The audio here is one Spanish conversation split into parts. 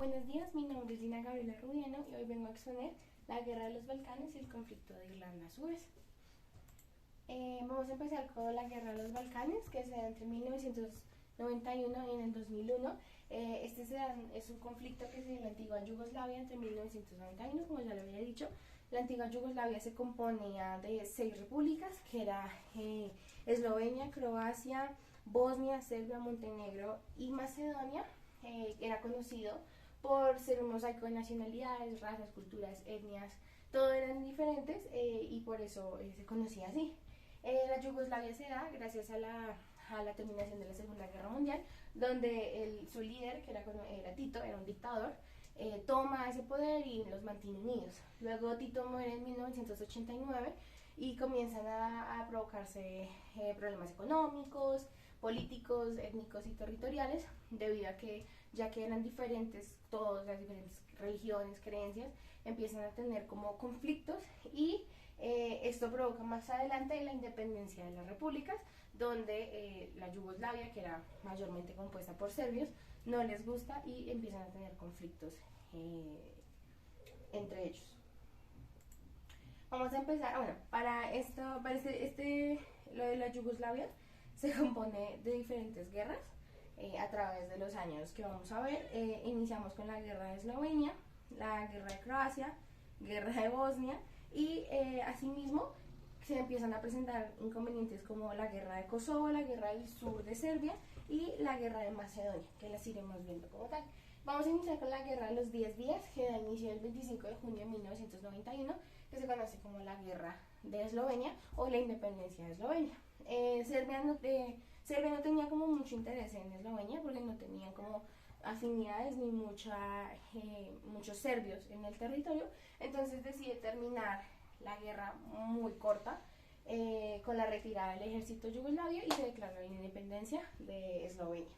Buenos días, mi nombre es Dina Gabriela Rubiano y hoy vengo a exponer la Guerra de los Balcanes y el conflicto de Irlanda a su vez. Vamos a empezar con la Guerra de los Balcanes, que se da entre 1991 y en el 2001. Es un conflicto que se dio en la antigua Yugoslavia entre 1991, como ya lo había dicho. La antigua Yugoslavia se componía de 6 repúblicas, que era Eslovenia, Croacia, Bosnia, Serbia, Montenegro y Macedonia. Era conocido por ser un mosaico de nacionalidades, razas, culturas, etnias, todo eran diferentes y por eso se conocía así. La Yugoslavia se da gracias a la terminación de la Segunda Guerra Mundial, donde su líder, que era Tito, era un dictador, toma ese poder y los mantiene unidos. Luego Tito muere en 1989 y comienzan a provocarse problemas económicos, políticos, étnicos y territoriales, debido a que, ya que eran diferentes, todas las diferentes religiones, creencias, empiezan a tener como conflictos y esto provoca más adelante la independencia de las repúblicas, donde la Yugoslavia, que era mayormente compuesta por serbios, no les gusta y empiezan a tener conflictos entre ellos. Vamos a empezar, bueno, lo de la Yugoslavia se compone de diferentes guerras a través de los años que vamos a ver. Iniciamos con la guerra de Eslovenia, la guerra de Croacia, guerra de Bosnia y asimismo se empiezan a presentar inconvenientes como la guerra de Kosovo, la guerra del sur de Serbia y la guerra de Macedonia, que las iremos viendo como tal. Vamos a iniciar con la guerra de los 10 días, que da inicio el 25 de junio de 1991, que se conoce como la guerra de Eslovenia o la independencia de Eslovenia. Serbia no tenía como mucho interés en Eslovenia porque no tenían como afinidades ni muchos serbios en el territorio, entonces decide terminar la guerra muy corta con la retirada del ejército yugoslavio y se declaró la independencia de Eslovenia.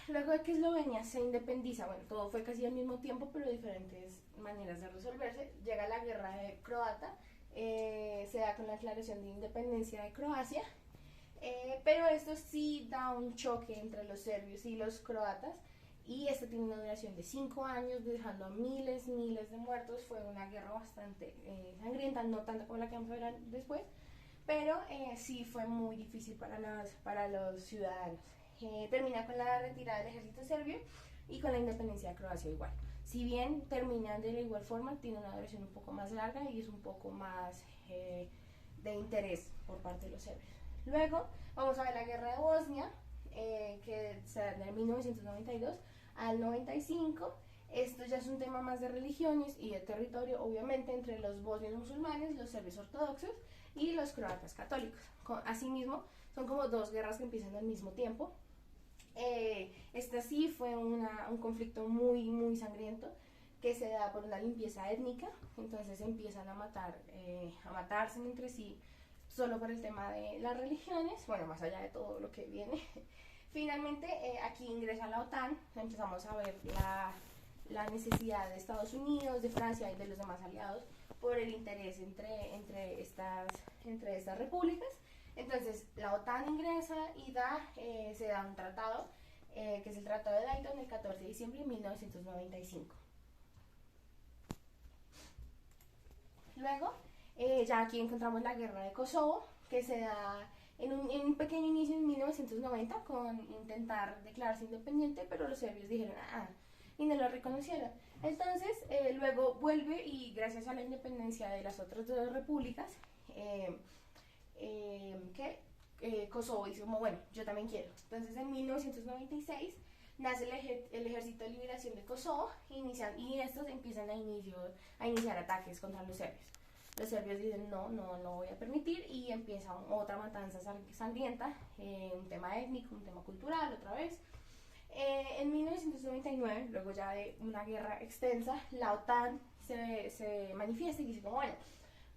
Luego de que Eslovenia se independiza, bueno, todo fue casi al mismo tiempo, pero diferentes maneras de resolverse, llega la guerra croata, se da con la declaración de independencia de Croacia, pero esto sí da un choque entre los serbios y los croatas, y esto tiene una duración de 5 años, dejando a miles de muertos. Fue una guerra bastante sangrienta, no tanto como la que vamos a ver después, pero sí fue muy difícil para los ciudadanos. Termina con la retirada del ejército serbio y con la independencia de Croacia igual. Si bien terminan de la igual forma, tiene una duración un poco más larga y es un poco más de interés por parte de los serbios. Luego vamos a ver la guerra de Bosnia, que se da de 1992 al 95. Esto ya es un tema más de religiones y de territorio, obviamente, entre los bosnios musulmanes, los serbios ortodoxos y los croatas católicos. Asimismo, son como dos guerras que empiezan al mismo tiempo. Este sí fue un conflicto muy sangriento que se da por una limpieza étnica, entonces empiezan a matarse entre sí solo por el tema de las religiones, bueno, más allá de todo lo que viene. Finalmente aquí ingresa la OTAN, empezamos a ver la necesidad de Estados Unidos, de Francia y de los demás aliados por el interés entre estas repúblicas. Entonces la OTAN ingresa y se da un tratado, que es el Tratado de Dayton, el 14 de diciembre de 1995. Luego, ya aquí encontramos la guerra de Kosovo, que se da en un pequeño inicio en 1990 con intentar declararse independiente, pero los serbios dijeron y no lo reconocieron. Entonces, luego vuelve y gracias a la independencia de las otras dos repúblicas, Kosovo dice como, bueno, yo también quiero. Entonces en 1996 nace el Ejército de Liberación de Kosovo y estos empiezan a iniciar ataques contra los serbios. Los serbios dicen no lo voy a permitir y empieza otra matanza sangrienta, un tema étnico, un tema cultural otra vez. En 1999, luego ya de una guerra extensa, la OTAN se manifiesta y dice como, bueno,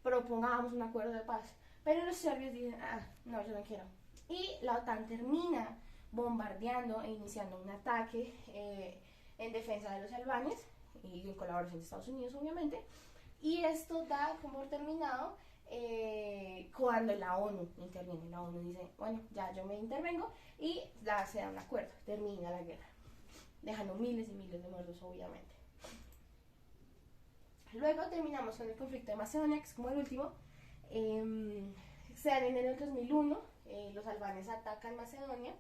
propongamos un acuerdo de paz. Pero los serbios dicen, no, yo no quiero. Y la OTAN termina bombardeando e iniciando un ataque en defensa de los albanes y en colaboración de Estados Unidos, obviamente. Y esto da como terminado cuando la ONU interviene. La ONU dice, bueno, ya yo me intervengo y se da un acuerdo, termina la guerra. dejando miles y miles de muertos, obviamente. Luego terminamos con el conflicto de Macedonia, que es como el último. Se da en enero del 2001, los albanes atacan Macedonia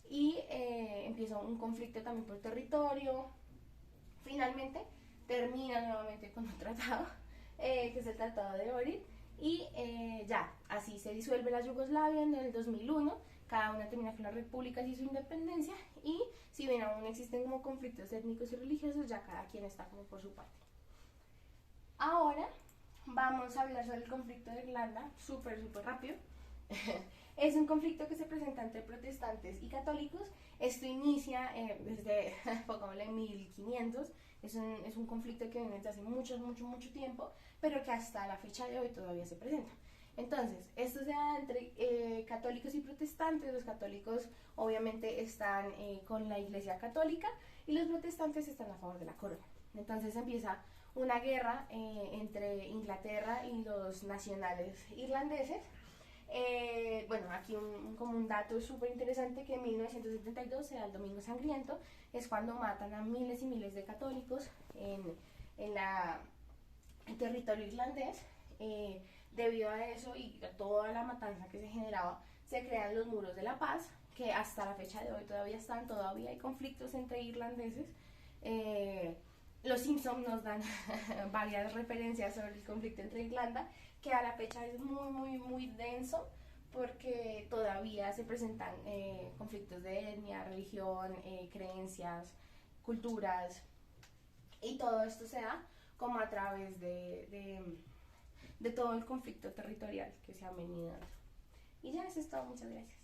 y empieza un conflicto también por territorio. Finalmente termina nuevamente con un tratado, que es el Tratado de Ohrid, y ya, así se disuelve la Yugoslavia en el 2001, cada una termina con las repúblicas y su independencia, y si bien aún existen como conflictos étnicos y religiosos, ya cada quien está como por su parte. Ahora vamos a hablar sobre el conflicto de Irlanda, súper rápido. Es un conflicto que se presenta entre protestantes y católicos. Esto inicia desde pongámosle 1500. Es un conflicto que viene desde hace mucho tiempo, pero que hasta la fecha de hoy todavía se presenta. Entonces, esto se da entre católicos y protestantes. Los católicos obviamente están con la Iglesia Católica y los protestantes están a favor de la corona. Entonces empieza una guerra entre Inglaterra y los nacionales irlandeses. Bueno, aquí como un dato súper interesante, que en 1972 se da el Domingo Sangriento, es cuando matan a miles y miles de católicos en el territorio irlandés. Debido a eso y a toda la matanza que se generaba, se crean los muros de la paz, que hasta la fecha de hoy todavía hay conflictos entre irlandeses. Los Simpsons nos dan varias referencias sobre el conflicto entre Irlanda, que a la fecha es muy denso, porque todavía se presentan conflictos de etnia, religión, creencias, culturas, y todo esto se da como a través de todo el conflicto territorial que se ha venido dando. Y ya, eso es todo, muchas gracias.